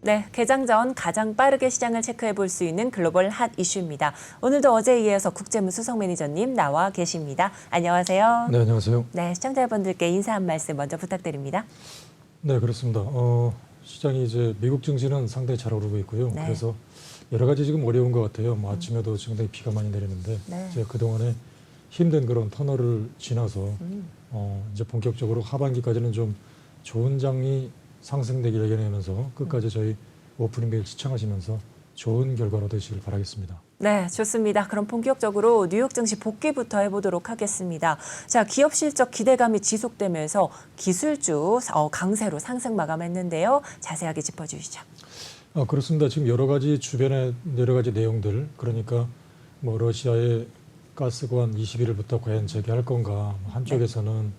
네, 개장 전 가장 빠르게 시장을 체크해 볼 수 있는 글로벌 핫 이슈입니다. 오늘도 어제에 이어서 국제무 수석 매니저님 나와 계십니다. 안녕하세요. 네, 안녕하세요. 네, 시청자분들께 인사 한 말씀 먼저 부탁드립니다. 네, 그렇습니다. 시장이 이제 미국 증시는 상당히 잘 오르고 있고요. 네. 그래서 여러 가지 지금 어려운 것 같아요. 뭐 아침에도 상당히 비가 많이 내리는데 네. 이제 그동안에 힘든 그런 터널을 지나서 이제 본격적으로 하반기까지는 좀 좋은 장이 상승되기를 예견하면서 끝까지 저희 오프닝 매일 시청하시면서 좋은 결과로 되시길 바라겠습니다. 네, 좋습니다. 그럼 본격적으로 뉴욕 증시 복귀부터 해보도록 하겠습니다. 자, 기업 실적 기대감이 지속되면서 기술주 강세로 상승 마감했는데요. 자세하게 짚어주시죠. 그렇습니다. 지금 여러 가지 주변의 여러 가지 내용들, 그러니까 뭐 러시아의 가스관 21일부터 과연 재개할 건가, 한쪽에서는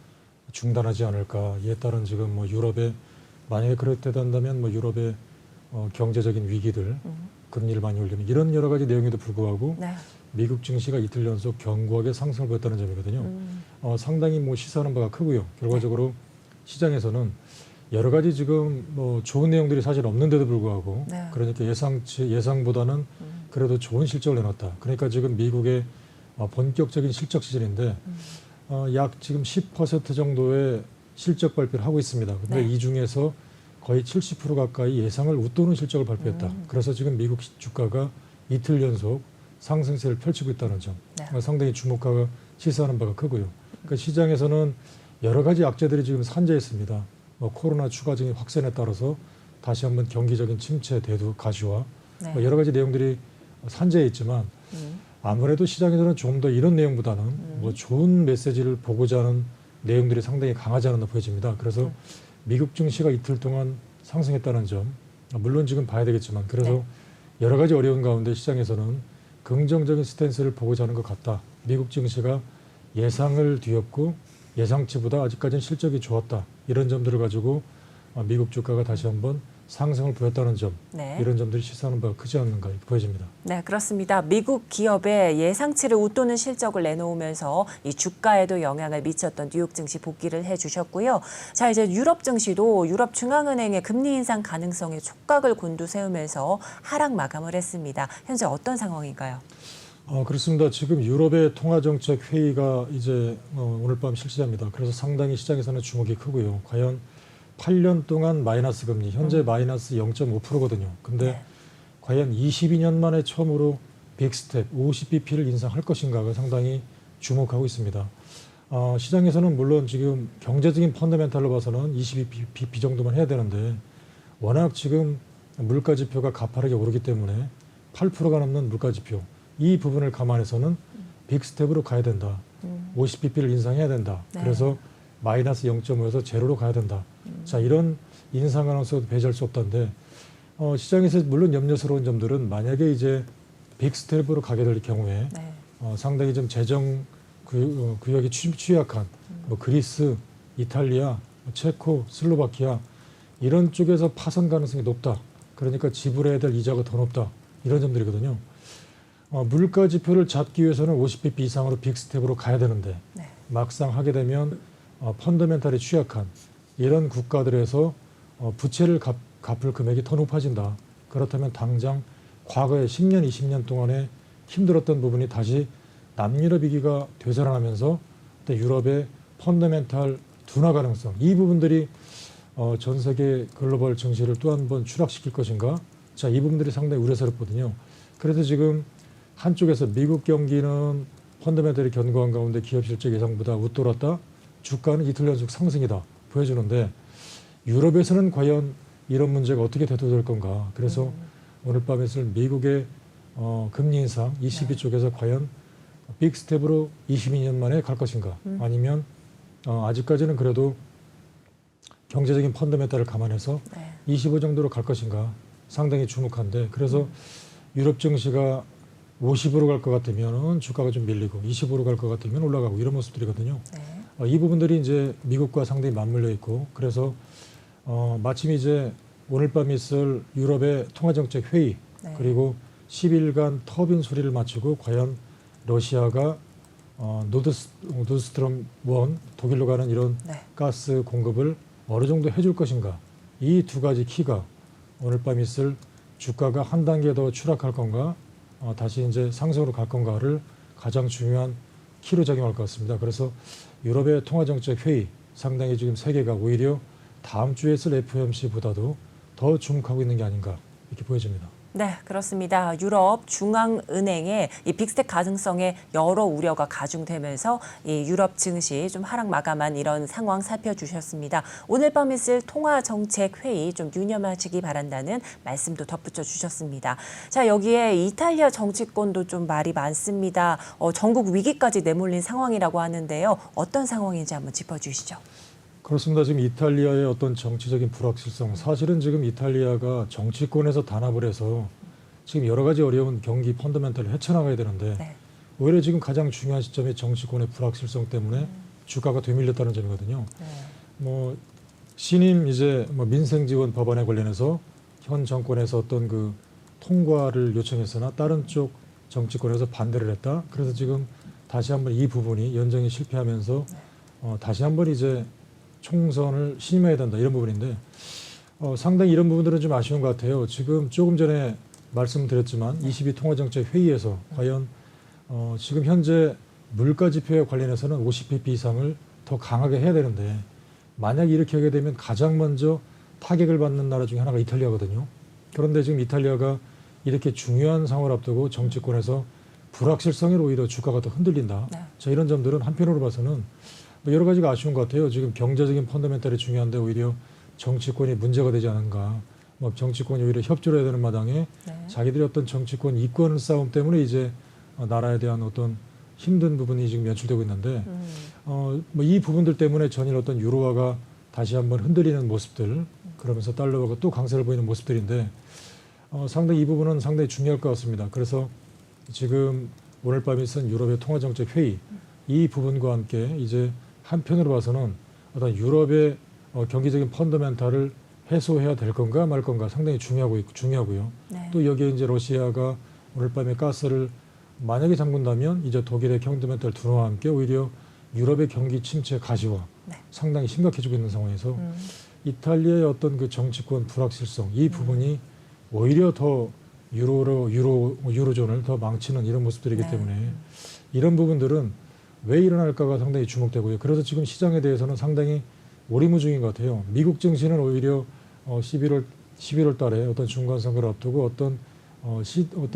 중단하지 않을까, 이에 따른 지금 뭐 유럽에 만약에 그렇게 된다면 뭐 유럽의 경제적인 위기들, 금리를 많이 올리는 이런 여러 가지 내용에도 불구하고 네. 미국 증시가 이틀 연속 견고하게 상승을 보였다는 점이거든요. 상당히 뭐 시사하는 바가 크고요. 결과적으로 시장에서는 여러 가지 지금 뭐 좋은 내용들이 사실 없는데도 불구하고 네. 그러니까 예상보다는 그래도 좋은 실적을 내놨다. 그러니까 지금 미국의 본격적인 실적 시즌인데 약 지금 10% 정도의 실적 발표를 하고 있습니다. 근데 네. 이 중에서 거의 70% 가까이 예상을 웃도는 실적을 발표했다. 그래서 지금 미국 주가가 이틀 연속 상승세를 펼치고 있다는 점, 네. 상당히 주목하고 시사하는 바가 크고요. 그러니까 시장에서는 여러 가지 악재들이 지금 산재했습니다. 뭐 코로나 추가적인 확산에 따라서 다시 한번 경기적인 침체, 대두, 가시화, 네. 뭐 여러 가지 내용들이 산재해 있지만 아무래도 시장에서는 좀 더 이런 내용보다는 뭐 좋은 메시지를 보고자 하는 내용들이 상당히 강하지 않았나 보여집니다. 그래서 미국 증시가 이틀 동안 상승했다는 점, 물론 지금 봐야 되겠지만 그래서 네. 여러 가지 어려운 가운데 시장에서는 긍정적인 스탠스를 보고자 하는 것 같다. 미국 증시가 예상을 뒤엎고 예상치보다 아직까지는 실적이 좋았다. 이런 점들을 가지고 미국 주가가 다시 한번 상승을 보였다는 점, 네. 이런 점들이 시사하는 바가 크지 않는가 보여집니다. 네, 그렇습니다. 미국 기업의 예상치를 웃도는 실적을 내놓으면서 이 주가에도 영향을 미쳤던 뉴욕 증시 복귀를 해주셨고요. 자, 이제 유럽 증시도 유럽 중앙은행의 금리 인상 가능성에 촉각을 곤두세우면서 하락 마감을 했습니다. 현재 어떤 상황인가요? 그렇습니다. 지금 유럽의 통화정책 회의가 이제 오늘 밤 실시합니다. 그래서 상당히 시장에서는 주목이 크고요. 과연 8년 동안 마이너스 금리, 현재 마이너스 0.5%거든요. 근데 네. 과연 22년 만에 처음으로 빅스텝 50bp를 인상할 것인가가 상당히 주목하고 있습니다. 시장에서는 물론 지금 경제적인 펀더멘탈로 봐서는 22bp 정도만 해야 되는데 워낙 지금 물가 지표가 가파르게 오르기 때문에 8%가 넘는 물가 지표, 이 부분을 감안해서는 빅스텝으로 가야 된다. 50bp를 인상해야 된다. 네. 그래서 마이너스 0.5에서 제로로 가야 된다. 자, 이런 인상 가능성도 배제할 수 없던데 시장에서 물론 염려스러운 점들은 만약에 이제 빅스텝으로 가게 될 경우에 네. 상당히 좀 재정 구역이 취약한 뭐 그리스, 이탈리아, 체코, 슬로바키아 이런 쪽에서 파산 가능성이 높다. 그러니까 지불해야 될 이자가 더 높다. 이런 점들이거든요. 물가 지표를 잡기 위해서는 50bp 이상으로 빅스텝으로 가야 되는데 네. 막상 하게 되면 펀더멘탈이 취약한 이런 국가들에서 부채를 갚을 금액이 더 높아진다. 그렇다면 당장 과거에 10년, 20년 동안에 힘들었던 부분이 다시 남유럽 위기가 되살아나면서 유럽의 펀더멘탈 둔화 가능성, 이 부분들이 전 세계 글로벌 증시를 또 한 번 추락시킬 것인가? 자, 이 부분들이 상당히 우려스럽거든요. 그래서 지금 한쪽에서 미국 경기는 펀더멘털이 견고한 가운데 기업 실적 예상보다 웃돌았다. 주가는 이틀 연속 상승이다. 보여주는데 유럽에서는 과연 이런 문제가 어떻게 대두될 건가. 그래서 오늘 밤에서는 미국의 금리 인상 22 쪽에서 과연 빅스텝으로 22년 만에 갈 것인가. 아니면 아직까지는 그래도 경제적인 펀더멘털을 감안해서 25 정도로 갈 것인가. 상당히 주목한데 그래서 유럽 증시가 50으로 갈 것 같으면 주가가 좀 밀리고 25로 갈 것 같으면 올라가고 이런 모습들이거든요. 네. 이 부분들이 이제 미국과 상당히 맞물려 있고 그래서 마침 이제 오늘 밤 있을 유럽의 통화정책 회의 네. 그리고 10일간 터빈 수리를 마치고 과연 러시아가 노드스트롬 1 독일로 가는 이런 네. 가스 공급을 어느 정도 해줄 것인가. 이 두 가지 키가 오늘 밤 있을 주가가 한 단계 더 추락할 건가, 다시 이제 상승으로 갈 건가를 가장 중요한 키로 작용할 것 같습니다. 그래서 유럽의 통화정책회의 상당히 지금 세계가 오히려 다음 주에 있을 FOMC보다도 더 주목하고 있는 게 아닌가 이렇게 보여집니다. 네, 그렇습니다. 유럽 중앙은행의 이 빅스텝 가능성에 여러 우려가 가중되면서 이 유럽 증시 좀 하락 마감한 이런 상황 살펴주셨습니다. 오늘 밤 있을 통화정책회의 좀 유념하시기 바란다는 말씀도 덧붙여 주셨습니다. 자, 여기에 이탈리아 정치권도 좀 말이 많습니다. 전국 위기까지 내몰린 상황이라고 하는데요. 어떤 상황인지 한번 짚어주시죠. 그렇습니다. 지금 이탈리아의 어떤 정치적인 불확실성, 사실은 지금 이탈리아가 정치권에서 단합을 해서 지금 여러 가지 어려운 경기 펀더멘털을 헤쳐나가야 되는데 네. 오히려 지금 가장 중요한 시점에 정치권의 불확실성 때문에 주가가 되밀렸다는 점이거든요. 네. 뭐 신임 이제 뭐 민생 지원 법안에 관련해서 현 정권에서 어떤 그 통과를 요청했으나 다른 쪽 정치권에서 반대를 했다. 그래서 지금 다시 한번 이 부분이 연정이 실패하면서 다시 한번 이제 총선을 신임해야 된다 이런 부분인데 상당히 이런 부분들은 좀 아쉬운 것 같아요. 지금 조금 전에 말씀드렸지만 22 통화정책 회의에서 과연 지금 현재 물가 지표에 관련해서는 50pp 이상을 더 강하게 해야 되는데 만약 이렇게 하게 되면 가장 먼저 타격을 받는 나라 중에 하나가 이탈리아거든요. 그런데 지금 이탈리아가 이렇게 중요한 상황을 앞두고 정치권에서 불확실성으로 오히려 주가가 더 흔들린다. 네. 자, 이런 점들은 한편으로 봐서는 여러 가지가 아쉬운 것 같아요. 지금 경제적인 펀더멘털이 중요한데 오히려 정치권이 문제가 되지 않은가. 뭐 정치권이 오히려 협조를 해야 되는 마당에 네. 자기들이 어떤 정치권 이권 싸움 때문에 이제 나라에 대한 어떤 힘든 부분이 지금 연출되고 있는데 뭐 이 부분들 때문에 전일 어떤 유로화가 다시 한번 흔들리는 모습들 그러면서 달러가 또 강세를 보이는 모습들인데 상당히 이 부분은 상당히 중요할 것 같습니다. 그래서 지금 오늘 밤에 있은 유럽의 통화정책 회의 이 부분과 함께 이제 한편으로 봐서는 어떤 유럽의 경기적인 펀더멘탈을 해소해야 될 건가 말 건가 상당히 중요하고요. 네. 또 여기에 이제 러시아가 오늘 밤에 가스를 만약에 잠근다면 이제 독일의 펀더멘탈 둔화와 함께 오히려 유럽의 경기 침체 가시화 네. 상당히 심각해지고 있는 상황에서 이탈리아의 어떤 그 정치권 불확실성 이 부분이 오히려 더 유로존을 더 망치는 이런 모습들이기 네. 때문에 이런 부분들은 왜 일어날까가 상당히 주목되고요. 그래서 지금 시장에 대해서는 상당히 오리무중인 것 같아요. 미국 증시는 오히려 11월 달에 어떤 중간 선거를 앞두고 어떤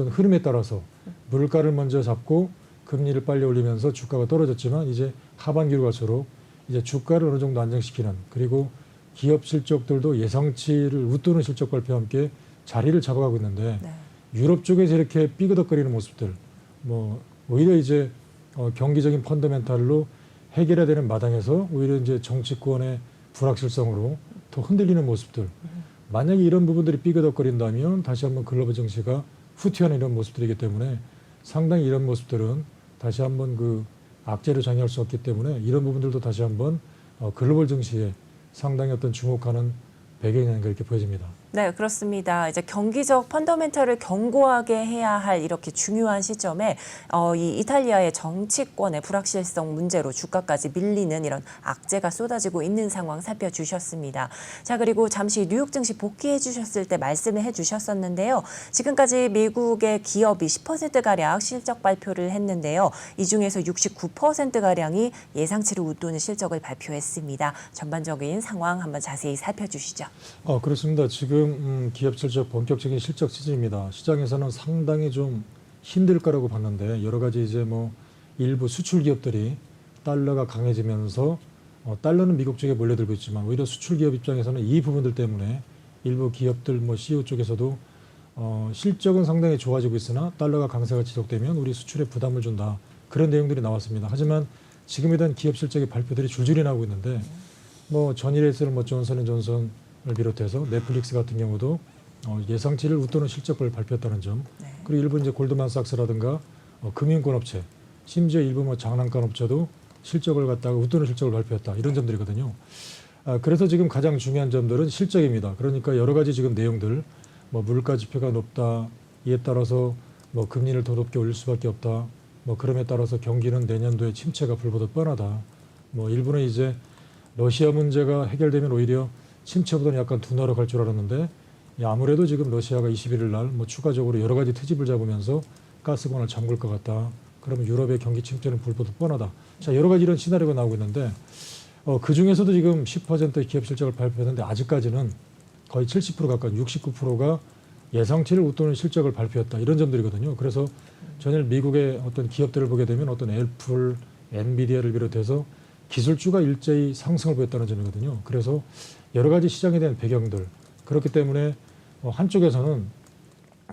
흐름에 따라서 물가를 먼저 잡고 금리를 빨리 올리면서 주가가 떨어졌지만 이제 하반기로 갈수록 이제 주가를 어느 정도 안정시키는 그리고 기업 실적들도 예상치를 웃도는 실적 발표와 함께 자리를 잡아가고 있는데 네. 유럽 쪽에서 이렇게 삐그덕거리는 모습들 뭐 오히려 이제 경기적인 펀더멘탈로 해결해야 되는 마당에서 오히려 이제 정치권의 불확실성으로 더 흔들리는 모습들. 만약에 이런 부분들이 삐그덕거린다면 다시 한번 글로벌 증시가 후퇴하는 이런 모습들이기 때문에 상당히 이런 모습들은 다시 한번 그 악재로 작용할 수 없기 때문에 이런 부분들도 다시 한번 글로벌 증시에 상당히 어떤 주목하는 배경이 아닌가 이렇게 보여집니다. 네, 그렇습니다. 이제 경기적 펀더멘털을 견고하게 해야 할 이렇게 중요한 시점에 이 이탈리아의 정치권의 불확실성 문제로 주가까지 밀리는 이런 악재가 쏟아지고 있는 상황 살펴주셨습니다. 자, 그리고 잠시 뉴욕 증시 복귀해 주셨을 때 말씀을 해 주셨었는데요. 지금까지 미국의 기업이 10%가량 실적 발표를 했는데요. 이 중에서 69%가량이 예상치를 웃도는 실적을 발표했습니다. 전반적인 상황 한번 자세히 살펴주시죠. 그렇습니다. 지금 기업 실적 본격적인 실적 시즌입니다. 시장에서는 상당히 좀 힘들 거라고 봤는데 여러 가지 이제 뭐 일부 수출 기업들이 달러가 강해지면서 달러는 미국 쪽에 몰려들고 있지만 오히려 수출 기업 입장에서는 이 부분들 때문에 일부 기업들 뭐 CEO 쪽에서도 실적은 상당히 좋아지고 있으나 달러가 강세가 지속되면 우리 수출에 부담을 준다 그런 내용들이 나왔습니다. 하지만 지금에 대한 기업 실적의 발표들이 줄줄이 나오고 있는데 뭐 전일에 있을 뭐 존슨앤존슨을 비롯해서 넷플릭스 같은 경우도 예상치를 웃도는 실적을 발표했다는 점, 네. 그리고 일부 이제 골드만삭스라든가 금융권 업체, 심지어 일부 뭐 장난감 업체도 실적을 갖다가 웃도는 실적을 발표했다 이런 점들이거든요. 그래서 지금 가장 중요한 점들은 실적입니다. 그러니까 여러 가지 지금 내용들, 뭐 물가 지표가 높다, 이에 따라서 뭐 금리를 더 높게 올릴 수밖에 없다, 뭐 그럼에 따라서 경기는 내년도에 침체가 불보듯 뻔하다, 뭐 일부는 이제 러시아 문제가 해결되면 오히려 침체보다는 약간 둔화로 갈 줄 알았는데 아무래도 지금 러시아가 21일 날 뭐 추가적으로 여러 가지 트집을 잡으면서 가스관을 잠글 것 같다. 그러면 유럽의 경기 침체는 불보듯 뻔하다. 자, 여러 가지 이런 시나리오가 나오고 있는데 그 중에서도 지금 10%의 기업 실적을 발표했는데 아직까지는 거의 70% 가까운 69%가 예상치를 웃도는 실적을 발표했다. 이런 점들이거든요. 그래서 전일 미국의 어떤 기업들을 보게 되면 어떤 애플, 엔비디아를 비롯해서 기술주가 일제히 상승을 보였다는 점이거든요. 그래서 여러 가지 시장에 대한 배경들 그렇기 때문에 한쪽에서는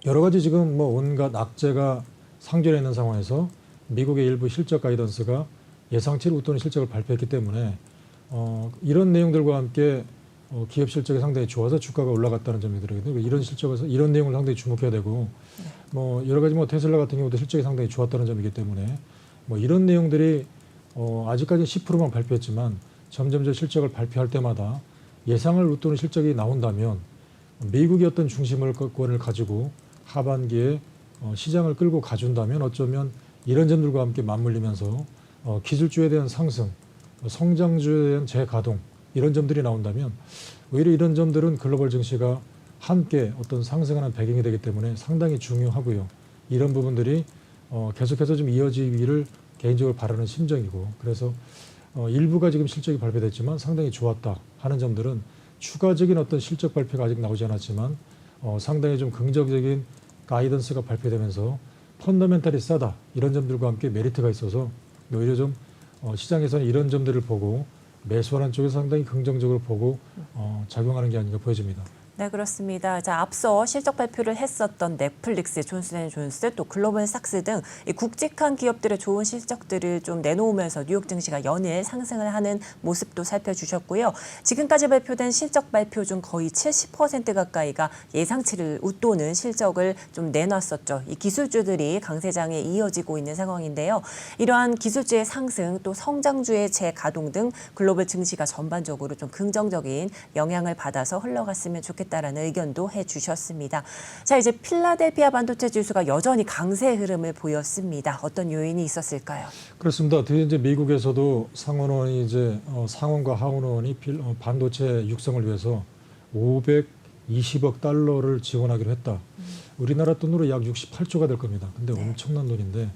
여러 가지 지금 뭐 온갖 악재가 상존해 있는 상황에서 미국의 일부 실적 가이던스가 예상치를 웃도는 실적을 발표했기 때문에 이런 내용들과 함께 기업 실적이 상당히 좋아서 주가가 올라갔다는 점이 들거든요. 이런 실적에서 이런 내용을 상당히 주목해야 되고 뭐 여러 가지 뭐 테슬라 같은 경우도 실적이 상당히 좋았다는 점이기 때문에 뭐 이런 내용들이 아직까지 10%만 발표했지만 점점 저 실적을 발표할 때마다 예상을 웃도는 실적이 나온다면 미국이 어떤 중심권을 가지고 하반기에 시장을 끌고 가준다면 어쩌면 이런 점들과 함께 맞물리면서 기술주에 대한 상승, 성장주에 대한 재가동 이런 점들이 나온다면 오히려 이런 점들은 글로벌 증시가 함께 어떤 상승하는 배경이 되기 때문에 상당히 중요하고요. 이런 부분들이 계속해서 좀 이어지기를 개인적으로 바라는 심정이고 그래서 일부가 지금 실적이 발표됐지만 상당히 좋았다 하는 점들은 추가적인 어떤 실적 발표가 아직 나오지 않았지만 상당히 좀 긍정적인 가이던스가 발표되면서 펀더멘탈이 싸다 이런 점들과 함께 메리트가 있어서 오히려 좀 시장에서는 이런 점들을 보고 매수하는 쪽에서 상당히 긍정적으로 보고 작용하는 게 아닌가 보여집니다. 네, 그렇습니다. 자, 앞서 실적 발표를 했었던 넷플릭스, 존슨앤존스, 또 글로벌삭스 등 이 굵직한 기업들의 좋은 실적들을 좀 내놓으면서 뉴욕 증시가 연일 상승을 하는 모습도 살펴주셨고요. 지금까지 발표된 실적 발표 중 거의 70% 가까이가 예상치를 웃도는 실적을 좀 내놨었죠. 이 기술주들이 강세장에 이어지고 있는 상황인데요. 이러한 기술주의 상승, 또 성장주의 재가동 등 글로벌 증시가 전반적으로 좀 긍정적인 영향을 받아서 흘러갔으면 좋겠다라는 의견도 해주셨습니다. 자, 이제 필라델피아 반도체 지수가 여전히 강세 흐름을 보였습니다. 어떤 요인이 있었을까요? 그렇습니다. 특히 이제 미국에서도 상원원이 이제 상원과 하원원이 반도체 육성을 위해서 520억 달러를 지원하기로 했다. 우리나라 돈으로 약 68조가 될 겁니다. 근데 엄청난 돈인데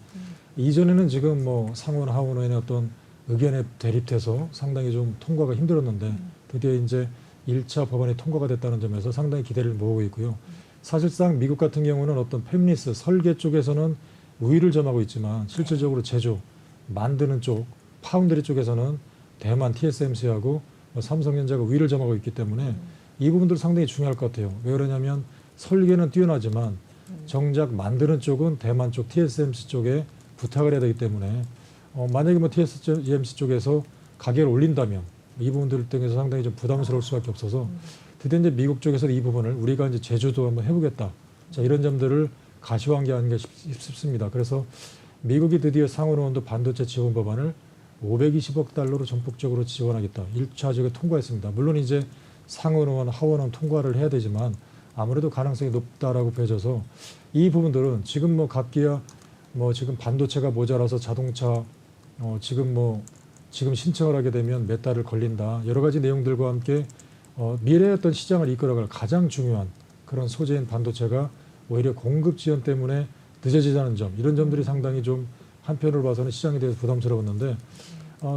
이전에는 지금 뭐 상원 하원원의 어떤 의견에 대립돼서 상당히 좀 통과가 힘들었는데 드디어 이제 1차 법안이 통과가 됐다는 점에서 상당히 기대를 모으고 있고요. 사실상 미국 같은 경우는 어떤 팹리스 설계 쪽에서는 우위를 점하고 있지만 실질적으로 제조, 만드는 쪽, 파운드리 쪽에서는 대만 TSMC하고 삼성전자가 우위를 점하고 있기 때문에 이 부분들 상당히 중요할 것 같아요. 왜 그러냐면 설계는 뛰어나지만 정작 만드는 쪽은 대만 쪽 TSMC 쪽에 부탁을 해야 되기 때문에 만약에 뭐 TSMC 쪽에서 가격을 올린다면 이 부분들 등에서 상당히 좀 부담스러울 수밖에 없어서 드디어 이제 미국 쪽에서 이 부분을 우리가 이제 제조도 한번 해보겠다. 자, 이런 점들을 가시화한 게 아닌가 싶습니다. 그래서 미국이 드디어 상원의원도 반도체 지원 법안을 520억 달러로 전폭적으로 지원하겠다. 1차적으로 통과했습니다. 물론 이제 상원의원, 하원의원 통과를 해야 되지만 아무래도 가능성이 높다라고 보여져서 이 부분들은 지금 뭐 각기야 뭐 지금 반도체가 모자라서 자동차 지금 신청을 하게 되면 몇 달을 걸린다. 여러 가지 내용들과 함께 미래의 어떤 시장을 이끌어갈 가장 중요한 그런 소재인 반도체가 오히려 공급 지연 때문에 늦어지자는 점, 이런 점들이 상당히 좀 한편으로 봐서는 시장에 대해서 부담스러웠는데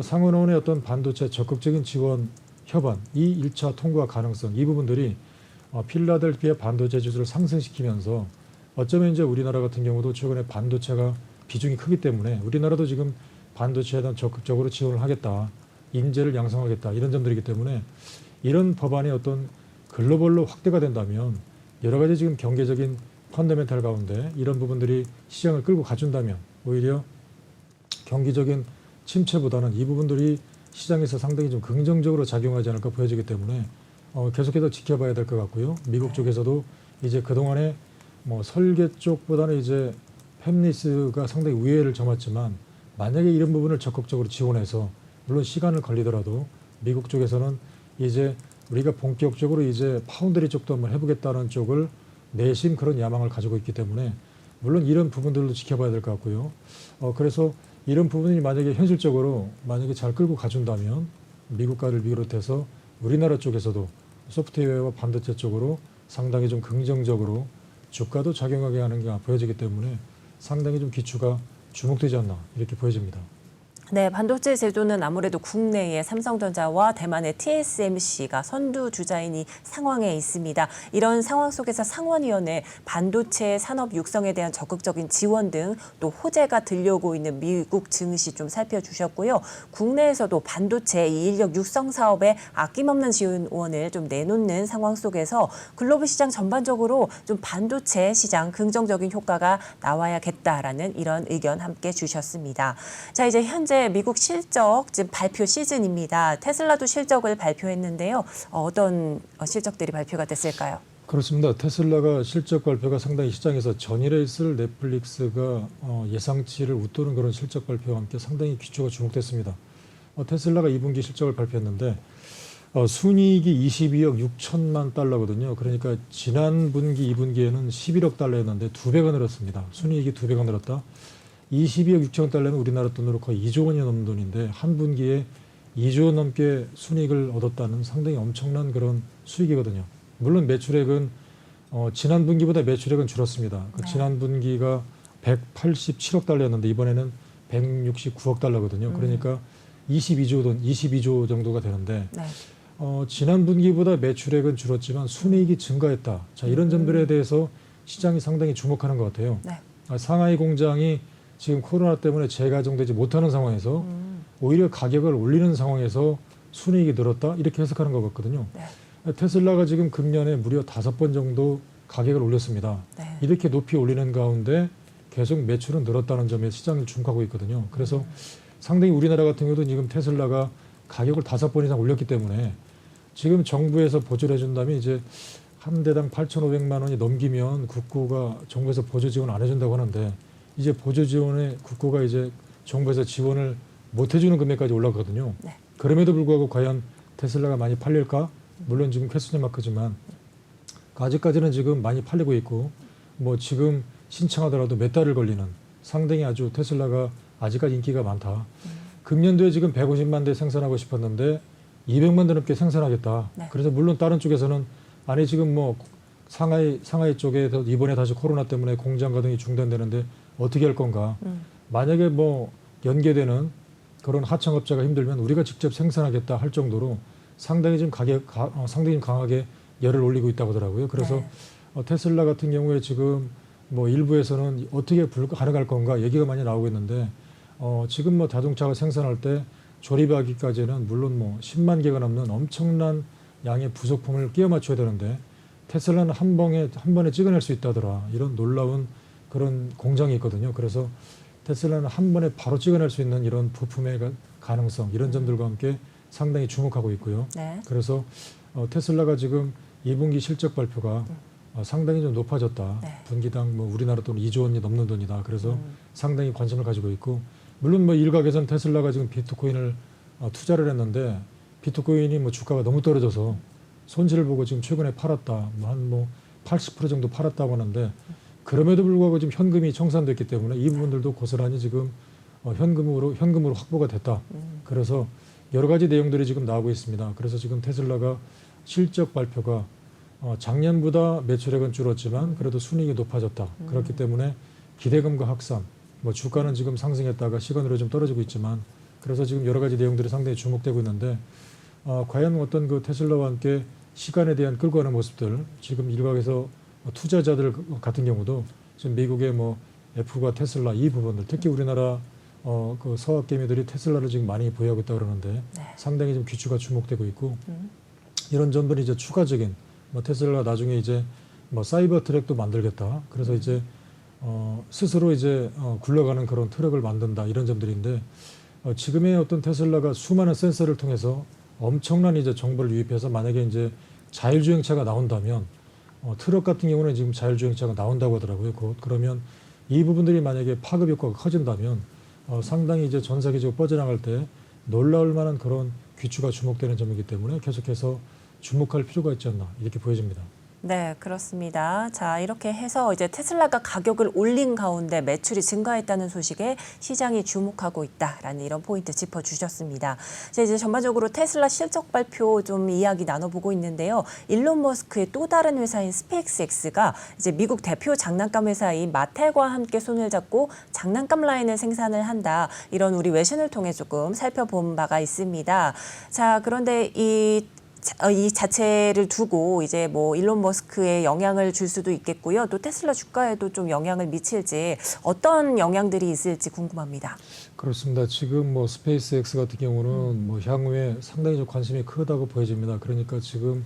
상원의원의 어떤 반도체 적극적인 지원 협안, 이 1차 통과 가능성, 이 부분들이 필라델피아 반도체 지수를 상승시키면서 어쩌면 이제 우리나라 같은 경우도 최근에 반도체가 비중이 크기 때문에 우리나라도 지금 반도체에 대한 적극적으로 지원을 하겠다, 인재를 양성하겠다, 이런 점들이기 때문에 이런 법안이 어떤 글로벌로 확대가 된다면 여러 가지 지금 경제적인 펀더멘탈 가운데 이런 부분들이 시장을 끌고 가준다면 오히려 경기적인 침체보다는 이 부분들이 시장에서 상당히 좀 긍정적으로 작용하지 않을까 보여지기 때문에 계속해서 지켜봐야 될 것 같고요. 미국 쪽에서도 이제 그동안에 뭐 설계 쪽보다는 이제 팹리스가 상당히 우위를 점했지만 만약에 이런 부분을 적극적으로 지원해서 물론 시간을 걸리더라도 미국 쪽에서는 이제 우리가 본격적으로 이제 파운드리 쪽도 한번 해보겠다는 쪽을 내심 그런 야망을 가지고 있기 때문에 물론 이런 부분들도 지켜봐야 될 것 같고요. 그래서 이런 부분이 만약에 현실적으로 만약에 잘 끌고 가준다면 미국과를 비롯해서 우리나라 쪽에서도 소프트웨어와 반도체 쪽으로 상당히 좀 긍정적으로 주가도 작용하게 하는 게 보여지기 때문에 상당히 좀 기초가 주목되지 않나 이렇게 보여집니다. 네, 반도체 제조는 아무래도 국내의 삼성전자와 대만의 TSMC가 선두 주자인 이 상황에 있습니다. 이런 상황 속에서 상원위원회 반도체 산업 육성에 대한 적극적인 지원 등 또 호재가 들려오고 있는 미국 증시 좀 살펴주셨고요. 국내에서도 반도체 이 인력 육성 사업에 아낌없는 지원을 좀 내놓는 상황 속에서 글로벌 시장 전반적으로 좀 반도체 시장 긍정적인 효과가 나와야겠다라는 이런 의견 함께 주셨습니다. 자, 이제 현재 미국 실적 지금 발표 시즌입니다. 테슬라도 실적을 발표했는데요. 어떤 실적들이 발표가 됐을까요? 그렇습니다. 테슬라가 실적 발표가 상당히 시장에서 전일에 있을 넷플릭스가 예상치를 웃도는 그런 실적 발표와 함께 상당히 기초가 주목됐습니다. 테슬라가 2분기 실적을 발표했는데 순이익이 22억 6천만 달러거든요. 그러니까 지난 분기 2분기에는 11억 달러였는데 2배가 늘었습니다. 순이익이 2배가 늘었다. 22억 6천 달러는 우리나라 돈으로 거의 2조 원이 넘는 돈인데 한 분기에 2조 원 넘게 순이익을 얻었다는 상당히 엄청난 그런 수익이거든요. 물론 매출액은 지난 분기보다 매출액은 줄었습니다. 그 지난 분기가 187억 달러였는데 이번에는 169억 달러거든요. 그러니까 22조 정도가 되는데 네. 지난 분기보다 매출액은 줄었지만 순이익이 증가했다. 자, 이런 점들에 대해서 시장이 상당히 주목하는 것 같아요. 네. 상하이 공장이 지금 코로나 때문에 재가동되지 못하는 상황에서 오히려 가격을 올리는 상황에서 순이익이 늘었다 이렇게 해석하는 것 같거든요. 네. 테슬라가 지금 금년에 무려 5번 정도 가격을 올렸습니다. 네. 이렇게 높이 올리는 가운데 계속 매출은 늘었다는 점에 시장을 주목하고 있거든요. 그래서 상당히 우리나라 같은 경우도 지금 테슬라가 가격을 5번 이상 올렸기 때문에 지금 정부에서 보조를 해준다면 이제 한 대당 8,500만 원이 넘기면 국고가 정부에서 보조 지원 안 해준다고 하는데 이제 보조 지원에 국고가 이제 정부에서 지원을 못 해주는 금액까지 올라가거든요. 네. 그럼에도 불구하고 과연 테슬라가 많이 팔릴까? 물론 지금 퀘스천 마크지만 아직까지는 지금 많이 팔리고 있고 뭐 지금 신청하더라도 몇 달을 걸리는 상당히 아주 테슬라가 아직까지 인기가 많다. 금년도에 지금 150만 대 생산하고 싶었는데 200만 대 넘게 생산하겠다. 네. 그래서 물론 다른 쪽에서는 아니 지금 뭐 상하이 쪽에 이번에 다시 코로나 때문에 공장 가동이 중단되는데 어떻게 할 건가? 만약에 뭐 연계되는 그런 하청업자가 힘들면 우리가 직접 생산하겠다 할 정도로 상당히 좀 상당히 좀 강하게 열을 올리고 있다고 하더라고요. 그래서 네. 테슬라 같은 경우에 지금 뭐 일부에서는 어떻게 가능할 건가 얘기가 많이 나오고 있는데 지금 뭐 자동차가 생산할 때 조립하기까지는 물론 뭐 10만 개가 넘는 엄청난 양의 부속품을 끼워 맞춰야 되는데 테슬라는 한 번에 찍어낼 수 있다더라. 이런 놀라운 그런 공장이 있거든요. 그래서 테슬라는 한 번에 바로 찍어낼 수 있는 이런 부품의 가능성 이런 점들과 함께 상당히 주목하고 있고요. 네. 그래서 테슬라가 지금 2분기 실적 발표가 상당히 좀 높아졌다. 네. 분기당 뭐 우리나라 돈 2조 원이 넘는 돈이다. 그래서 상당히 관심을 가지고 있고 물론 뭐 일각에서는 테슬라가 지금 비트코인을 투자를 했는데 비트코인이 뭐 주가가 너무 떨어져서 손실을 보고 지금 최근에 팔았다. 한 80% 정도 팔았다고 하는데 그럼에도 불구하고 지금 현금이 청산됐기 때문에 이 부분들도 고스란히 지금 현금으로 확보가 됐다. 그래서 여러 가지 내용들이 지금 나오고 있습니다. 그래서 지금 테슬라가 실적 발표가 작년보다 매출액은 줄었지만 그래도 순이익이 높아졌다. 그렇기 때문에 기대감과 확산, 뭐 주가는 지금 상승했다가 시간으로 좀 떨어지고 있지만 그래서 지금 여러 가지 내용들이 상당히 주목되고 있는데 과연 어떤 그 테슬라와 함께 시간에 대한 끌고 가는 모습들 지금 일각에서 투자자들 같은 경우도 지금 미국의 뭐 애플과 테슬라 이 부분들 특히 우리나라 그 서학 개미들이 테슬라를 지금 많이 보유하고 있다 그러는데 네. 상당히 좀 귀추가 주목되고 있고 이런 점들이 이제 추가적인 뭐 테슬라 나중에 이제 뭐 사이버 트랙도 만들겠다. 그래서 이제 스스로 이제 굴러가는 그런 트럭을 만든다 이런 점들인데 지금의 어떤 테슬라가 수많은 센서를 통해서 엄청난 이제 정보를 유입해서 만약에 이제 자율주행차가 나온다면 트럭 같은 경우는 지금 자율주행차가 나온다고 하더라고요. 그러면 이 부분들이 만약에 파급 효과가 커진다면 상당히 이제 전 세계적으로 뻗어나갈 때 놀라울 만한 그런 귀추가 주목되는 점이기 때문에 계속해서 주목할 필요가 있지 않나 이렇게 보여집니다. 네, 그렇습니다. 자, 이렇게 해서 이제 테슬라가 가격을 올린 가운데 매출이 증가했다는 소식에 시장이 주목하고 있다라는 이런 포인트 짚어주셨습니다. 자, 이제 전반적으로 테슬라 실적 발표 좀 이야기 나눠보고 있는데요. 일론 머스크의 또 다른 회사인 스페이스X가 이제 미국 대표 장난감 회사인 마텔과 함께 손을 잡고 장난감 라인을 생산을 한다. 이런 우리 외신을 통해 조금 살펴본 바가 있습니다. 자, 그런데 이 자체를 두고 이제 뭐 일론 머스크에 영향을 줄 수도 있겠고요. 또 테슬라 주가에도 좀 영향을 미칠지 어떤 영향들이 있을지 궁금합니다. 그렇습니다. 지금 뭐 스페이스X 같은 경우는 뭐 향후에 상당히 좀 관심이 크다고 보여집니다. 그러니까 지금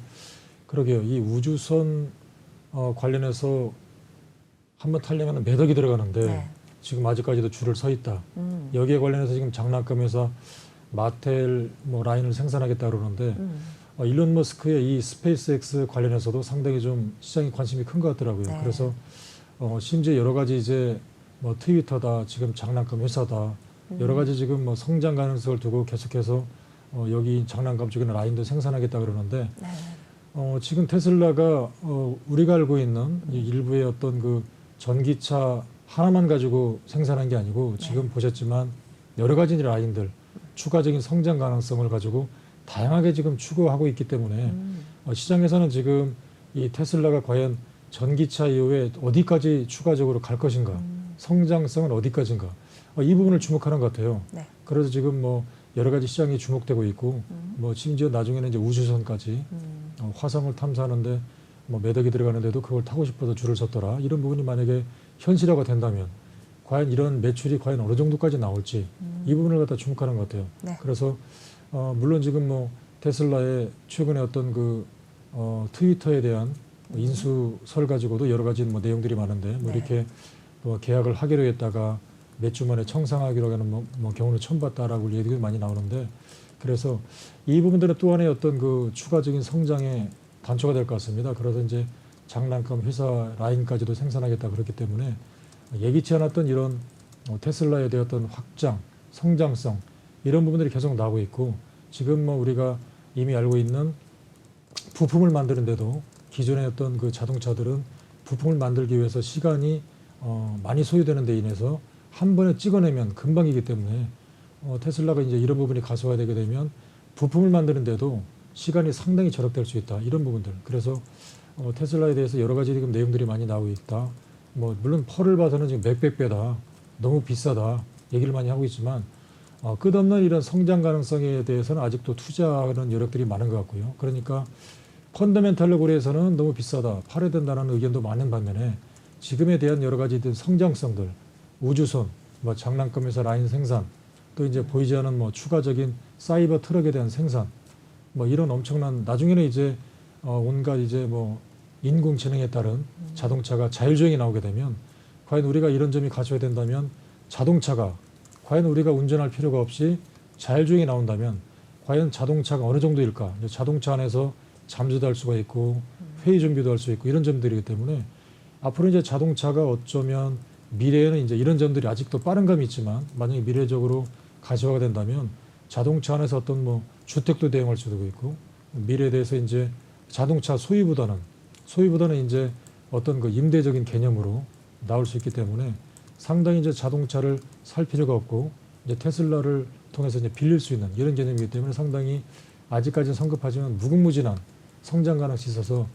그러게요. 이 우주선 관련해서 한번 타려면 몇 억이 들어가는데 네. 지금 아직까지도 줄을 서 있다. 여기에 관련해서 지금 장난감 회사 마텔 뭐 라인을 생산하겠다 그러는데 일론 머스크의 이 스페이스X 관련해서도 상당히 좀 시장에 관심이 큰 것 같더라고요. 네. 그래서 심지어 여러 가지 이제 뭐 트위터다, 지금 장난감 회사다, 여러 가지 지금 뭐 성장 가능성을 두고 계속해서 여기 장난감 쪽에는 라인도 생산하겠다 그러는데 네. 지금 테슬라가 우리가 알고 있는 이 일부의 어떤 그 전기차 하나만 가지고 생산한 게 아니고 지금 보셨지만 여러 가지 라인들 추가적인 성장 가능성을 가지고 다양하게 지금 추구하고 있기 때문에 시장에서는 지금 이 테슬라가 과연 전기차 이후에 어디까지 추가적으로 갈 것인가, 성장성은 어디까지인가, 이 부분을 주목하는 것 같아요. 네. 그래서 지금 뭐 여러 가지 시장이 주목되고 있고, 뭐 심지어 나중에는 이제 우주선까지 화성을 탐사하는데 뭐 몇 억이 들어가는데도 그걸 타고 싶어서 줄을 섰더라. 이런 부분이 만약에 현실화가 된다면 과연 이런 매출이 과연 어느 정도까지 나올지 이 부분을 갖다 주목하는 것 같아요. 네. 그래서 물론 지금 뭐 테슬라의 최근에 어떤 그 트위터에 대한 인수설 가지고도 여러 가지 뭐 내용들이 많은데 뭐 네. 이렇게 뭐 계약을 하기로 했다가 몇 주 만에 청산하기로 하는 뭐 경우는 처음 봤다라고 얘기가 많이 나오는데 그래서 이 부분들은 또 하나의 어떤 그 추가적인 성장의 단초가 될 것 같습니다. 그래서 이제 장난감 회사 라인까지도 생산하겠다 그렇기 때문에 예기치 않았던 이런 테슬라에 대한 어떤 확장, 성장성 이런 부분들이 계속 나오고 있고 지금 뭐 우리가 이미 알고 있는 부품을 만드는데도 기존의 어떤 그 자동차들은 부품을 만들기 위해서 시간이 많이 소요되는 데 인해서 한 번에 찍어내면 금방이기 때문에 테슬라가 이제 이런 부분이 가속화되게 되면 부품을 만드는데도 시간이 상당히 절약될 수 있다. 이런 부분들. 그래서 테슬라에 대해서 여러 가지 지금 내용들이 많이 나오고 있다. 뭐 물론 펄을 봐서는 지금 몇백 배다. 너무 비싸다. 얘기를 많이 하고 있지만 끝없는 이런 성장 가능성에 대해서는 아직도 투자하는 여력들이 많은 것 같고요. 그러니까 펀더멘탈로 고려해서는 너무 비싸다. 팔아야 된다는 의견도 많은 반면에 지금에 대한 여러 가지 성장성들, 우주선, 뭐 장난감 회사 라인 생산, 또 이제 보이지 않은 뭐 추가적인 사이버 트럭에 대한 생산, 뭐 이런 엄청난 나중에는 이제 온갖 이제 뭐 인공지능에 따른 자동차가 자율주행이 나오게 되면 과연 우리가 이런 점이 갖춰야 된다면 자동차가 과연 우리가 운전할 필요가 없이 자율주행이 나온다면 과연 자동차가 어느 정도일까? 자동차 안에서 잠수도 할 수가 있고 회의 준비도 할 수 있고 이런 점들이기 때문에 앞으로 이제 자동차가 어쩌면 미래에는 이제 이런 점들이 아직도 빠른 감이 있지만 만약에 미래적으로 가시화가 된다면 자동차 안에서 어떤 뭐 주택도 대응할 수도 있고 미래에 대해서 이제 자동차 소유보다는 이제 어떤 그 임대적인 개념으로 나올 수 있기 때문에 상당히 이제 자동차를 살 필요가 없고 이제 테슬라를 통해서 이제 빌릴 수 있는 이런 개념이기 때문에 상당히 아직까지는 성급하지만 무궁무진한 성장 가능성이 있어서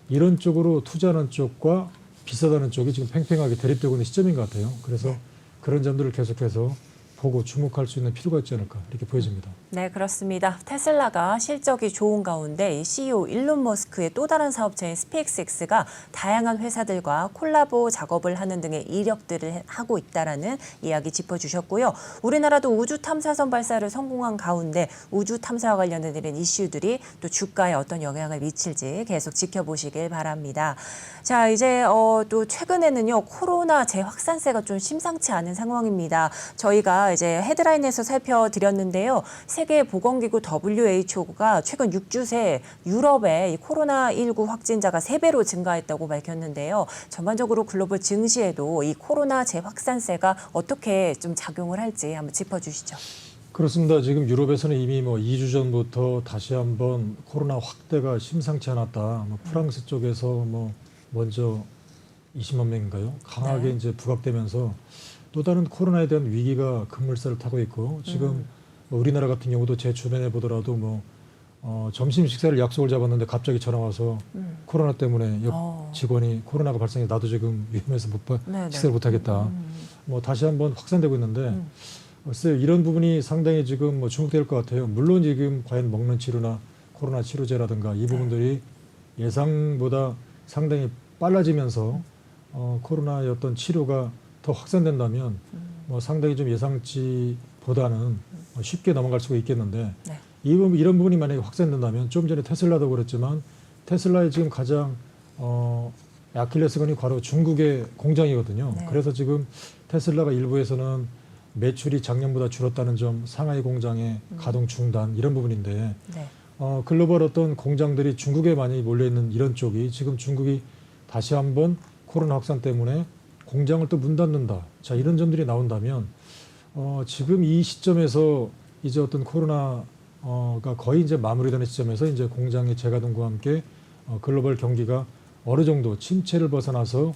이런 쪽으로 투자하는 쪽과 비싸다는 쪽이 지금 팽팽하게 대립되고 있는 시점인 것 같아요. 그래서 그런 점들을 계속해서 보고 주목할 수 있는 필요가 있지 않을까 이렇게 보여집니다. 네, 그렇습니다. 테슬라가 실적이 좋은 가운데 이 CEO 일론 머스크의 또 다른 사업체인 스페이스X가 다양한 회사들과 콜라보 작업을 하는 등의 이력들을 하고 있다라는 이야기 짚어주셨고요. 우리나라도 우주 탐사선 발사를 성공한 가운데 우주 탐사와 관련된 이런 이슈들이 또 주가에 어떤 영향을 미칠지 계속 지켜보시길 바랍니다. 자, 이제 또 최근에는요 코로나 재확산세가 좀 심상치 않은 상황입니다. 저희가 이제 헤드라인에서 살펴드렸는데요. 세계보건기구 WHO가 최근 6주 새 유럽의 이 코로나19 확진자가 3배로 증가했다고 밝혔는데요. 전반적으로 글로벌 증시에도 이 코로나 재확산세가 어떻게 좀 작용을 할지 한번 짚어주시죠. 그렇습니다. 지금 유럽에서는 이미 뭐 2주 전부터 다시 한번 코로나 확대가 심상치 않았다. 뭐 프랑스 쪽에서 뭐 먼저 20만 명인가요? 강하게 네. 이제 부각되면서 또 다른 코로나에 대한 위기가 급물살을 타고 있고 지금 뭐 우리나라 같은 경우도 제 주변에 보더라도 뭐 점심 식사를 약속을 잡았는데 갑자기 전화 와서 코로나 때문에 옆 직원이 코로나가 발생해 나도 지금 위험해서 네네. 식사를 못 하겠다. 뭐 다시 한번 확산되고 있는데 글쎄요, 이런 부분이 상당히 지금 뭐 주목될 것 같아요. 물론 지금 과연 먹는 치료나 코로나 치료제라든가 이 부분들이 예상보다 상당히 빨라지면서 코로나의 어떤 치료가 더 확산된다면 뭐 상당히 좀 예상치보다는 쉽게 넘어갈 수가 있겠는데 네. 이런 부분이 만약에 확산된다면 좀 전에 테슬라도 그랬지만 테슬라의 지금 가장 아킬레스건이 바로 중국의 공장이거든요. 네. 그래서 지금 테슬라가 일부에서는 매출이 작년보다 줄었다는 점, 상하이 공장의 가동 중단 이런 부분인데 네. 글로벌 어떤 공장들이 중국에 많이 몰려 있는 이런 쪽이 지금 중국이 다시 한번 코로나 확산 때문에 공장을 또 문 닫는다. 자, 이런 점들이 나온다면 지금 이 시점에서 이제 어떤 코로나가 거의 이제 마무리되는 시점에서 이제 공장의 재가동과 함께 글로벌 경기가 어느 정도 침체를 벗어나서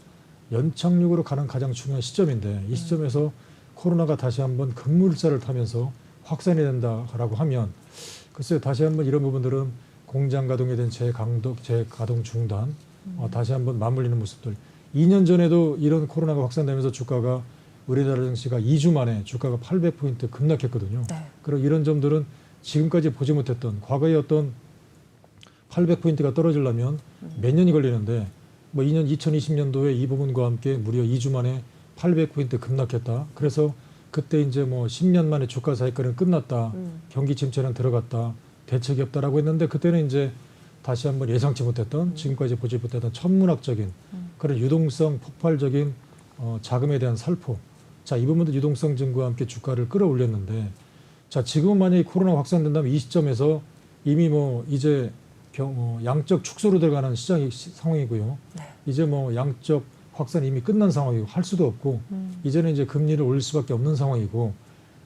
연착륙으로 가는 가장 중요한 시점인데 이 시점에서 코로나가 다시 한번 급물살을 타면서 확산이 된다라고 하면 글쎄요, 다시 한번 이런 부분들은 공장 가동에 대한 재가동 중단, 다시 한번 맞물리는 모습들. 2년 전에도 이런 코로나가 확산되면서 주가가 우리나라 증시가 2주 만에 주가가 800포인트 급락했거든요. 네. 그리고 이런 점들은 지금까지 보지 못했던 과거의 어떤 800포인트가 떨어지려면 몇 년이 걸리는데 뭐 2020년도에 이 부분과 함께 무려 2주 만에 800포인트 급락했다. 그래서 그때 이제 뭐 10년 만에 주가 사이클은 끝났다. 경기 침체는 들어갔다. 대책이 없다라고 했는데 그때는 이제 다시 한번 예상치 못했던 지금까지 보지 못했던 천문학적인 그런 유동성 폭발적인 자금에 대한 살포. 자, 이 부분도 유동성 증가와 함께 주가를 끌어올렸는데 자, 지금은 만약에 코로나 확산된다면 이 시점에서 이미 뭐 이제 양적 축소로 들어가는 시장 상황이고요. 네. 이제 뭐 양적 확산이 이미 끝난 상황이고 할 수도 없고 이제는 이제 금리를 올릴 수밖에 없는 상황이고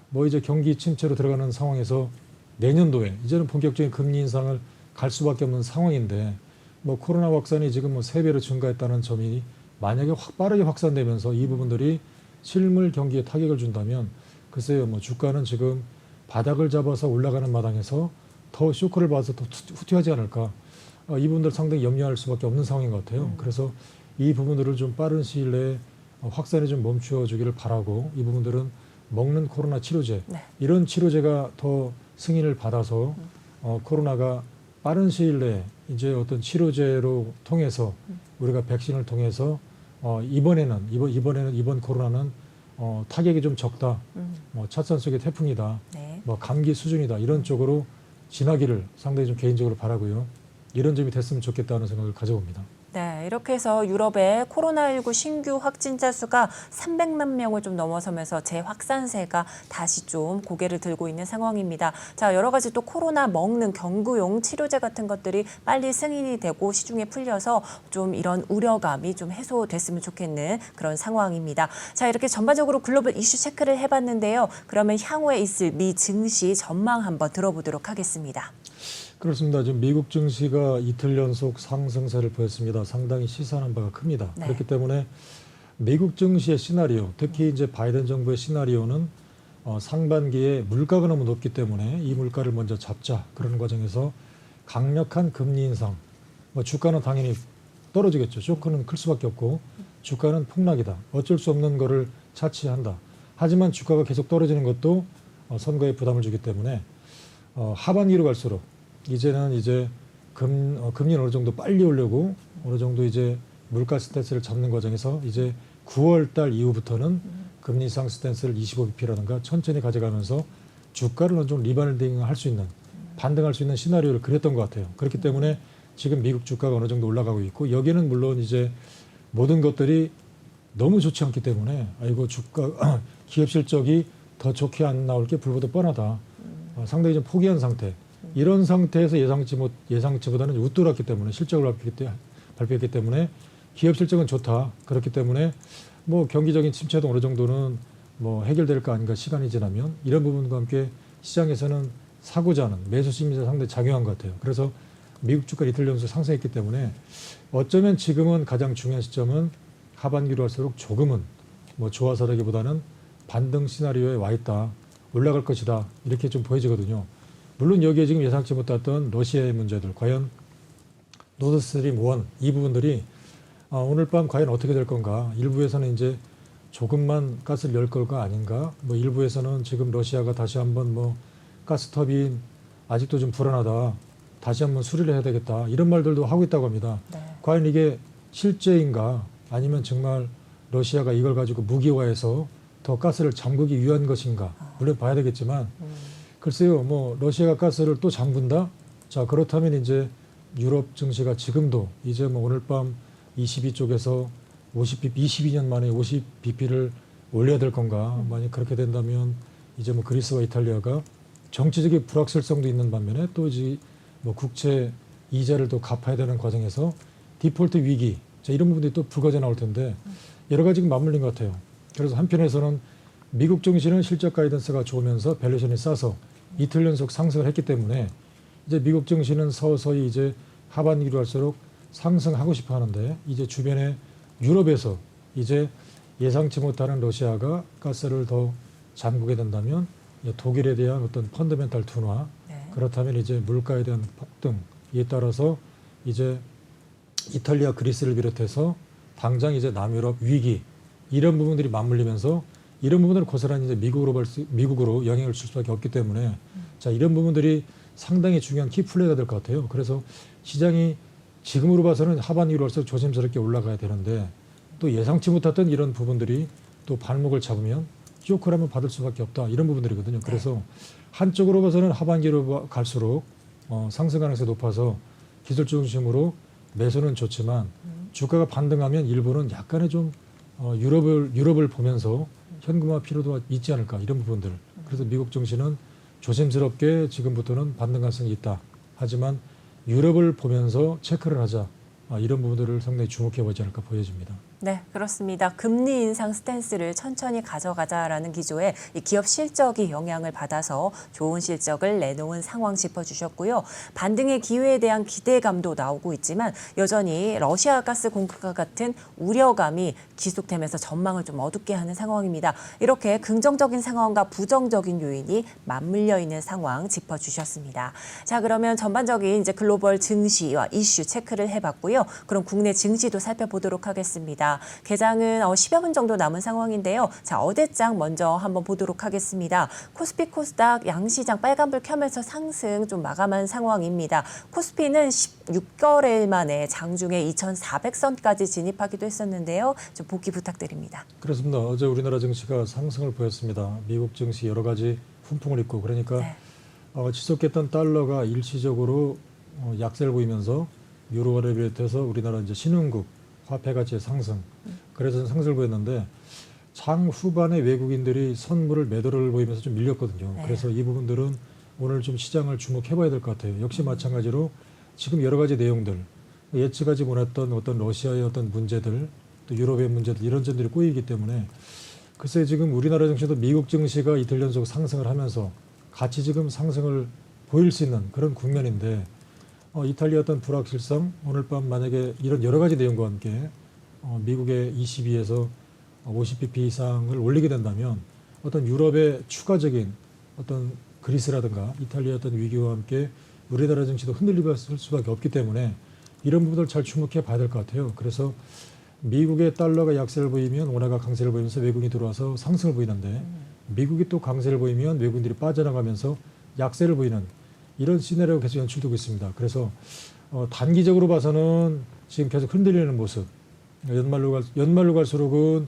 뭐 이제 경기 침체로 들어가는 상황에서 내년도에 이제는 본격적인 금리 인상을 갈 수밖에 없는 상황인데 뭐 코로나 확산이 지금 뭐 3배로 증가했다는 점이 만약에 빠르게 확산되면서 이 부분들이 실물 경기에 타격을 준다면 글쎄요, 뭐 주가는 지금 바닥을 잡아서 올라가는 마당에서 더 쇼크를 받아서 더 후퇴하지 않을까. 이 부분들 상당히 염려할 수밖에 없는 상황인 것 같아요. 그래서 이 부분들을 좀 빠른 시일 내에 확산이 좀 멈추어 주기를 바라고 이 부분들은 먹는 코로나 치료제 네. 이런 치료제가 더 승인을 받아서 코로나가 빠른 시일 내에 이제 어떤 치료제로 통해서 우리가 백신을 통해서 이번 코로나는 타격이 좀 적다. 뭐 찻산 속의 태풍이다. 네. 뭐 감기 수준이다. 이런 쪽으로 지나기를 상당히 좀 개인적으로 바라고요. 이런 점이 됐으면 좋겠다는 생각을 가져봅니다. 네, 이렇게 해서 유럽의 코로나19 신규 확진자 수가 300만 명을 좀 넘어서면서 재확산세가 다시 좀 고개를 들고 있는 상황입니다. 자, 여러 가지 또 코로나 먹는 경구용 치료제 같은 것들이 빨리 승인이 되고 시중에 풀려서 좀 이런 우려감이 좀 해소됐으면 좋겠는 그런 상황입니다. 자, 이렇게 전반적으로 글로벌 이슈 체크를 해봤는데요. 그러면 향후에 있을 미 증시 전망 한번 들어보도록 하겠습니다. 그렇습니다. 지금 미국 증시가 이틀 연속 상승세를 보였습니다. 상당히 시사하는 바가 큽니다. 네. 그렇기 때문에 미국 증시의 시나리오, 특히 이제 바이든 정부의 시나리오는 상반기에 물가가 너무 높기 때문에 이 물가를 먼저 잡자. 그런 과정에서 강력한 금리 인상. 뭐 주가는 당연히 떨어지겠죠. 쇼크는 클 수밖에 없고 주가는 폭락이다. 어쩔 수 없는 거를 차치한다. 하지만 주가가 계속 떨어지는 것도 선거에 부담을 주기 때문에 하반기로 갈수록 이제는 이제 금리는 어느 정도 빨리 올리고 어느 정도 이제 물가 스탠스를 잡는 과정에서 이제 9월 달 이후부터는 금리 인상 스탠스를 25bp라든가 천천히 가져가면서 주가를 어느 정도 리바운딩 할 수 있는 반등할 수 있는 시나리오를 그렸던 것 같아요. 그렇기 때문에 지금 미국 주가가 어느 정도 올라가고 있고 여기는 물론 이제 모든 것들이 너무 좋지 않기 때문에 아이고 주가 기업 실적이 더 좋게 안 나올 게 불보듯 뻔하다. 상당히 좀 포기한 상태. 이런 상태에서 예상치보다는 웃돌았기 때문에 실적을 발표했기 때문에 기업 실적은 좋다. 그렇기 때문에 뭐 경기적인 침체도 어느 정도는 뭐 해결될 거 아닌가 시간이 지나면 이런 부분과 함께 시장에서는 사고자 하는 매수 심리가 상당히 작용한 것 같아요. 그래서 미국 주가 이틀 연속 상승했기 때문에 어쩌면 지금은 가장 중요한 시점은 하반기로 할수록 조금은 뭐 좋아서라기보다는 반등 시나리오에 와 있다. 올라갈 것이다. 이렇게 좀 보여지거든요. 물론 여기에 지금 예상치 못했던 러시아의 문제들, 과연 노드스트림 1, 이 부분들이 오늘 밤 과연 어떻게 될 건가. 일부에서는 이제 조금만 가스를 열 걸까 아닌가. 뭐 일부에서는 지금 러시아가 다시 한번 뭐 가스터빈 아직도 좀 불안하다. 다시 한번 수리를 해야 되겠다. 이런 말들도 하고 있다고 합니다. 네. 과연 이게 실제인가 아니면 정말 러시아가 이걸 가지고 무기화해서 더 가스를 잠그기 위한 것인가. 물론 봐야 되겠지만 글쎄요. 뭐 러시아가 가스를 또 잠근다? 자, 그렇다면 이제 유럽 증시가 지금도 이제 뭐 오늘 밤 22쪽에서 50bp, 22년 만에 50bp를 올려야 될 건가? 만약 그렇게 된다면 이제 뭐 그리스와 이탈리아가 정치적인 불확실성도 있는 반면에 또 이제 뭐 국채 이자를 또 갚아야 되는 과정에서 디폴트 위기, 자, 이런 부분들이 또 불거져 나올 텐데 여러 가지 맞물린 것 같아요. 그래서 한편에서는 미국 증시는 실적 가이던스가 좋으면서 밸류에이션이 싸서 이틀 연속 상승을 했기 때문에 이제 미국 증시는 서서히 이제 하반기로 갈수록 상승하고 싶어 하는데 이제 주변에 유럽에서 이제 예상치 못하는 러시아가 가스를 더 잠그게 된다면 독일에 대한 어떤 펀더멘탈 둔화, 네. 그렇다면 이제 물가에 대한 폭등에 따라서 이제 이탈리아, 그리스를 비롯해서 당장 이제 남유럽 위기 이런 부분들이 맞물리면서 이런 부분들을 고스란히 이제 미국으로 영향을 줄 수밖에 없기 때문에 자, 이런 부분들이 상당히 중요한 키플레이가 될 것 같아요. 그래서 시장이 지금으로 봐서는 하반기로 할수록 조심스럽게 올라가야 되는데 또 예상치 못했던 이런 부분들이 또 발목을 잡으면 쇼크를 한번 받을 수밖에 없다. 이런 부분들이거든요. 그래서 한쪽으로 봐서는 하반기로 갈수록 상승 가능성이 높아서 기술 중심으로 매수는 좋지만 주가가 반등하면 일부는 약간의 좀 유럽을 보면서 현금화 필요도 있지 않을까 이런 부분들. 그래서 미국 증시는 조심스럽게 지금부터는 반등 가능성이 있다. 하지만 유럽을 보면서 체크를 하자. 이런 부분들을 상당히 주목해 보지 않을까 보여집니다. 네, 그렇습니다. 금리 인상 스탠스를 천천히 가져가자라는 기조에 이 기업 실적이 영향을 받아서 좋은 실적을 내놓은 상황 짚어주셨고요. 반등의 기회에 대한 기대감도 나오고 있지만 여전히 러시아 가스 공급과 같은 우려감이 지속되면서 전망을 좀 어둡게 하는 상황입니다. 이렇게 긍정적인 상황과 부정적인 요인이 맞물려 있는 상황 짚어주셨습니다. 자, 그러면 전반적인 이제 글로벌 증시와 이슈 체크를 해봤고요. 그럼 국내 증시도 살펴보도록 하겠습니다. 개장은 10여 분 정도 남은 상황인데요. 자, 어대장 먼저 한번 보도록 하겠습니다. 코스피 코스닥 양시장 빨간불 켜면서 상승 좀 마감한 상황입니다. 코스피는 16거래일 만에 장중에 2,400선까지 진입하기도 했었는데요. 좀 복귀 부탁드립니다. 그렇습니다. 어제 우리나라 증시가 상승을 보였습니다. 미국 증시 여러 가지 훈풍을 입고 그러니까 지속했던 달러가 일시적으로 약세를 보이면서 유로화를 비롯해서 우리나라 이제 신흥국 화폐 가치의 상승. 그래서 상승을 보였는데 장 후반에 외국인들이 선물을 매도를 보이면서 좀 밀렸거든요. 네. 그래서 이 부분들은 오늘 좀 시장을 주목해봐야 될 것 같아요. 역시 마찬가지로 지금 여러 가지 내용들 예측하지 못했던 어떤 러시아의 어떤 문제들 또 유럽의 문제들 이런 점들이 꼬이기 때문에 글쎄 지금 우리나라 증시도 미국 증시가 이틀 연속 상승을 하면서 같이 지금 상승을 보일 수 있는 그런 국면인데 이탈리아 어떤 불확실성 오늘 밤 만약에 이런 여러 가지 내용과 함께 미국의 22에서 50bp 이상을 올리게 된다면 어떤 유럽의 추가적인 어떤 그리스라든가 이탈리아 어떤 위기와 함께 우리나라 증시도 흔들릴 수밖에 없기 때문에 이런 부분을 잘 주목해 봐야 될 것 같아요. 그래서 미국의 달러가 약세를 보이면 원화가 강세를 보이면서 외국인이 들어와서 상승을 보이는데 미국이 또 강세를 보이면 외국인들이 빠져나가면서 약세를 보이는 이런 시나리오가 계속 연출되고 있습니다. 그래서 단기적으로 봐서는 지금 계속 흔들리는 모습. 연말로 갈수록은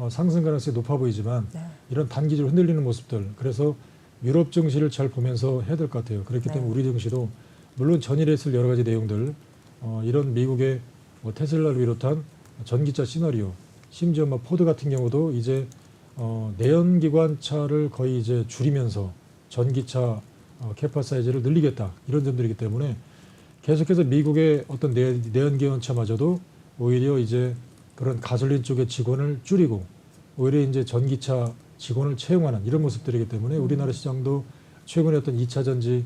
상승 가능성이 높아 보이지만 이런 단기적으로 흔들리는 모습들. 그래서 유럽 증시를 잘 보면서 해야 될 것 같아요. 그렇기 때문에 우리 증시도 물론 전일에 있을 여러 가지 내용들, 이런 미국의 테슬라를 비롯한 전기차 시나리오, 심지어 포드 같은 경우도 이제 내연기관차를 거의 이제 줄이면서 전기차 캐파 사이즈를 늘리겠다 이런 점들이기 때문에 계속해서 미국의 어떤 내연기관차마저도 오히려 이제 그런 가솔린 쪽의 직원을 줄이고 오히려 이제 전기차 직원을 채용하는 이런 모습들이기 때문에 우리나라 시장도 최근에 어떤 2차 전지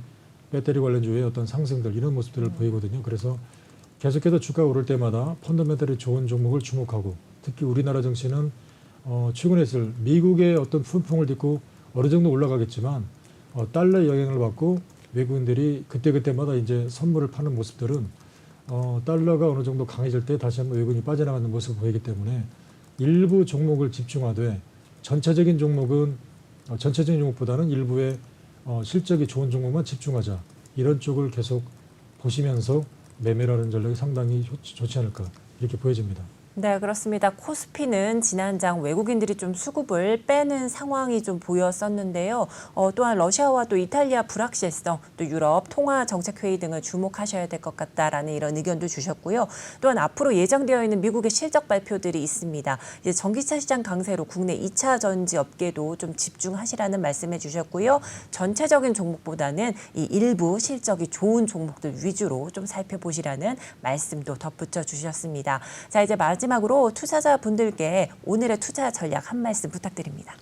배터리 관련주의 어떤 상승들 이런 모습들을 보이거든요. 그래서 계속해서 주가가 오를 때마다 펀더멘털이 좋은 종목을 주목하고 특히 우리나라 증시는 최근에 있을 미국의 어떤 훈풍을 딛고 어느 정도 올라가겠지만 달러의 영향을 받고 외국인들이 그때그때마다 이제 선물을 파는 모습들은 달러가 어느 정도 강해질 때 다시 한번 외국인이 빠져나가는 모습을 보이기 때문에 일부 종목을 집중하되 전체적인 종목보다는 일부의 실적이 좋은 종목만 집중하자 이런 쪽을 계속 보시면서 매매를 하는 전략이 상당히 좋지 않을까 이렇게 보여집니다. 네, 그렇습니다. 코스피는 지난장 외국인들이 좀 수급을 빼는 상황이 좀 보였었는데요. 또한 러시아와 또 이탈리아 불확실성, 또 유럽 통화 정책 회의 등을 주목하셔야 될 것 같다라는 이런 의견도 주셨고요. 또한 앞으로 예정되어 있는 미국의 실적 발표들이 있습니다. 이제 전기차 시장 강세로 국내 2차 전지 업계도 좀 집중하시라는 말씀해 주셨고요. 전체적인 종목보다는 이 일부 실적이 좋은 종목들 위주로 좀 살펴보시라는 말씀도 덧붙여 주셨습니다. 자, 이제 마지막으로 투자자분들께 오늘의 투자 전략 한 말씀 부탁드립니다.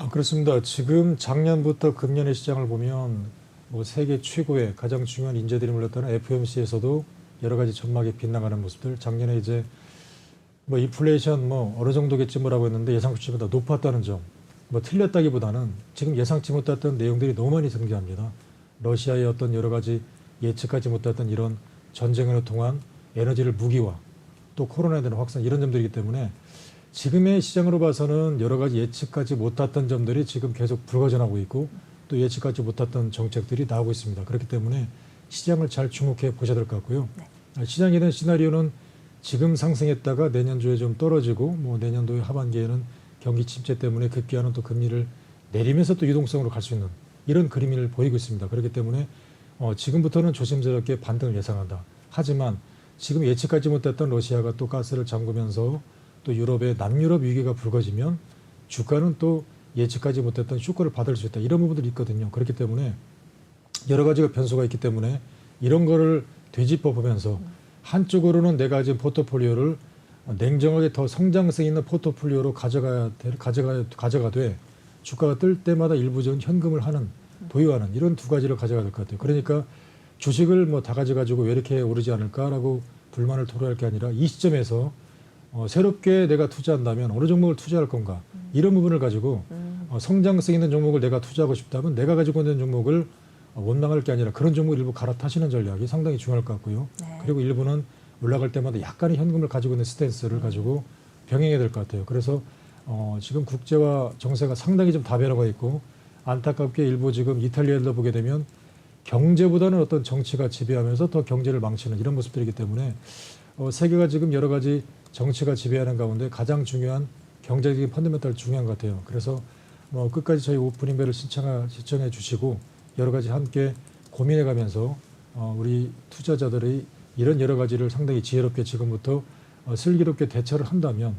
그렇습니다. 지금 작년부터 금년의 시장을 보면 뭐 세계 최고의 가장 중요한 인재들이 몰렸다는 FOMC에서도 여러 가지 전망이 빗나가는 모습들. 작년에 이제 뭐 인플레이션 뭐 어느 정도겠지 뭐라고 했는데 예상 수치보다 높았다는 점. 뭐 틀렸다기보다는 지금 예상치 못했던 내용들이 너무 많이 등장합니다. 러시아의 어떤 여러 가지 예측하지 못했던 이런 전쟁으로 통한 에너지를 무기화, 또 코로나에 대한 확산 이런 점들이기 때문에 지금의 시장으로 봐서는 여러 가지 예측하지 못했던 점들이 지금 계속 불거져나오고 있고 또 예측하지 못했던 정책들이 나오고 있습니다. 그렇기 때문에 시장을 잘 주목해 보셔야 될 것 같고요. 네. 시장에 대한 시나리오는 지금 상승했다가 내년도에 좀 떨어지고 뭐 내년도의 하반기에는 경기 침체 때문에 급기야는 또 금리를 내리면서 또 유동성으로 갈 수 있는 이런 그림을 보이고 있습니다. 그렇기 때문에 지금부터는 조심스럽게 반등을 예상한다. 하지만 지금 예측하지 못했던 러시아가 또 가스를 잠그면서 또 유럽의 남유럽 위기가 불거지면 주가는 또 예측하지 못했던 쇼크를 받을 수 있다. 이런 부분들이 있거든요. 그렇기 때문에 여러 가지가 변수가 있기 때문에 이런 거를 되짚어 보면서 한쪽으로는 내가 가진 포트폴리오를 냉정하게 더 성장성 있는 포트폴리오로 가져가되 주가가 뜰 때마다 일부적인 현금을 하는 보유하는 이런 두 가지를 가져가야 될 것 같아요. 그러니까 주식을 뭐 다 가져가지고 왜 이렇게 오르지 않을까라고 불만을 토로할 게 아니라 이 시점에서 새롭게 내가 투자한다면 어느 종목을 투자할 건가 이런 부분을 가지고 성장성 있는 종목을 내가 투자하고 싶다면 내가 가지고 있는 종목을 원망할 게 아니라 그런 종목을 일부 갈아타시는 전략이 상당히 중요할 것 같고요. 네. 그리고 일부는 올라갈 때마다 약간의 현금을 가지고 있는 스탠스를 가지고 병행해야 될 것 같아요. 그래서 지금 국제화 정세가 상당히 좀 다변화가 있고 안타깝게 일부 지금 이탈리아를 보게 되면 경제보다는 어떤 정치가 지배하면서 더 경제를 망치는 이런 모습들이기 때문에 세계가 지금 여러 가지 정치가 지배하는 가운데 가장 중요한 경제적인 펀더멘털이 중요한 것 같아요. 그래서 끝까지 저희 오프닝벨을 시청해 주시고 여러 가지 함께 고민해 가면서 우리 투자자들의 이런 여러 가지를 상당히 지혜롭게 지금부터 슬기롭게 대처를 한다면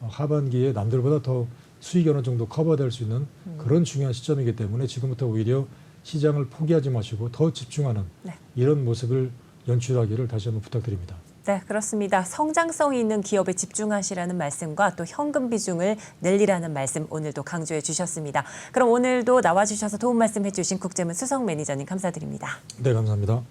하반기에 남들보다 더 수익이 어느 정도 커버될 수 있는 그런 중요한 시점이기 때문에 지금부터 오히려 시장을 포기하지 마시고 더 집중하는 네. 이런 모습을 연출하기를 다시 한번 부탁드립니다. 네, 그렇습니다. 성장성이 있는 기업에 집중하시라는 말씀과 또 현금 비중을 늘리라는 말씀 오늘도 강조해 주셨습니다. 그럼 오늘도 나와주셔서 도움 말씀해 주신 국제문 수석 매니저님 감사드립니다. 네, 감사합니다.